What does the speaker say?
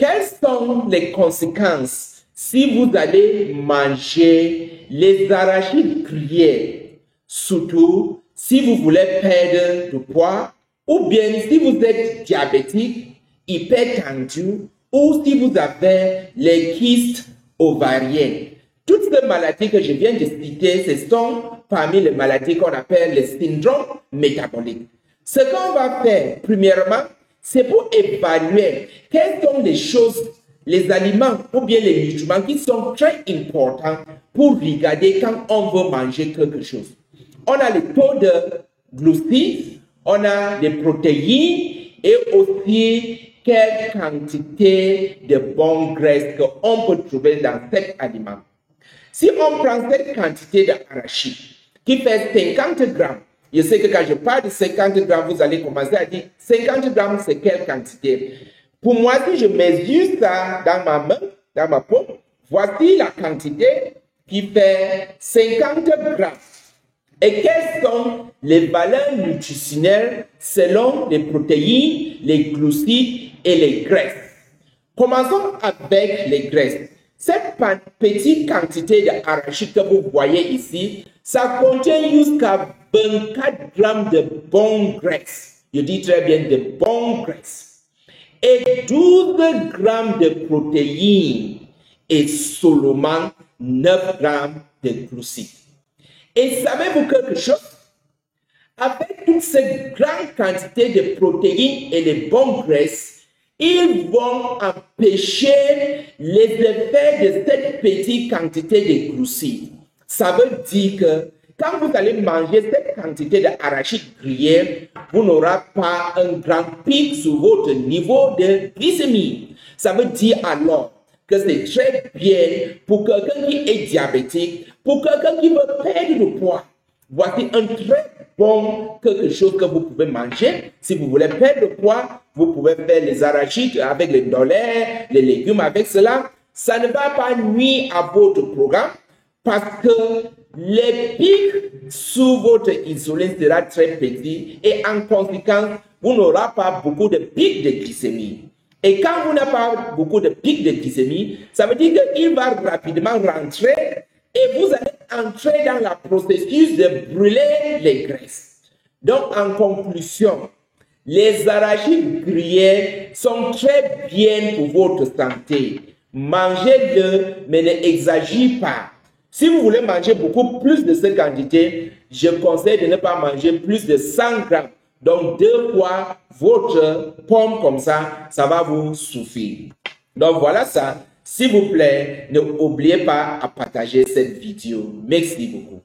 Quelles sont les conséquences si vous allez manger les arachides grillés, surtout si vous voulez perdre du poids ou bien si vous êtes diabétique, hypertendu ou si vous avez les kystes ovariennes? Toutes ces maladies que je viens de citer, ce sont parmi les maladies qu'on appelle les syndromes métaboliques. Ce qu'on va faire, premièrement, c'est pour évaluer quelles sont les choses, les aliments ou bien les nutriments qui sont très importants pour regarder quand on veut manger quelque chose. On a le taux de glucides, on a les protéines et aussi quelle quantité de bonnes graisses qu'on peut trouver dans cet aliment. Si on prend cette quantité d'arachide qui fait 50 grammes, je sais que quand je parle de 50 grammes, vous allez commencer à dire 50 grammes, c'est quelle quantité? Pour moi, si je mesure ça dans ma main, dans ma paume, voici la quantité qui fait 50 grammes. Et quelles sont les valeurs nutritionnelles selon les protéines, les glucides et les graisses? Commençons avec les graisses. Cette petite quantité d'arachide que vous voyez ici, ça contient jusqu'à 24 grammes de bonnes graisses. Je dis très bien de bonnes graisses. Et 12 grammes de protéines et seulement 9 grammes de glucides. Et savez-vous quelque chose? Avec toute cette grande quantité de protéines et de bonnes graisses, ils vont empêcher les effets de cette petite quantité de glucides. Ça veut dire que quand vous allez manger cette quantité d'arachide grillé, vous n'aurez pas un grand pic sur votre niveau de glycémie. Ça veut dire alors que c'est très bien pour quelqu'un qui est diabétique, pour quelqu'un qui veut perdre du poids. Voici un très bon quelque chose que vous pouvez manger. Si vous voulez perdre du poids, vous pouvez faire les arachides avec les dolaires, les légumes avec cela. Ça ne va pas nuire à votre programme parce que les pics sur votre insuline sera très petit et en conséquence, vous n'aurez pas beaucoup de pics de glycémie. Et quand vous n'avez pas beaucoup de pics de glycémie, ça veut dire qu'il va rapidement rentrer et vous allez entrer dans le processus de brûler les graisses. Donc, en conclusion, les arachides grillés sont très bien pour votre santé. Mangez-le, mais ne exagérez pas. Si vous voulez manger beaucoup plus de cette quantité, je conseille de ne pas manger plus de 100 grammes. Donc, 2 fois votre pomme comme ça va vous suffire. Donc, voilà ça. S'il vous plaît, n'oubliez pas à partager cette vidéo. Merci beaucoup.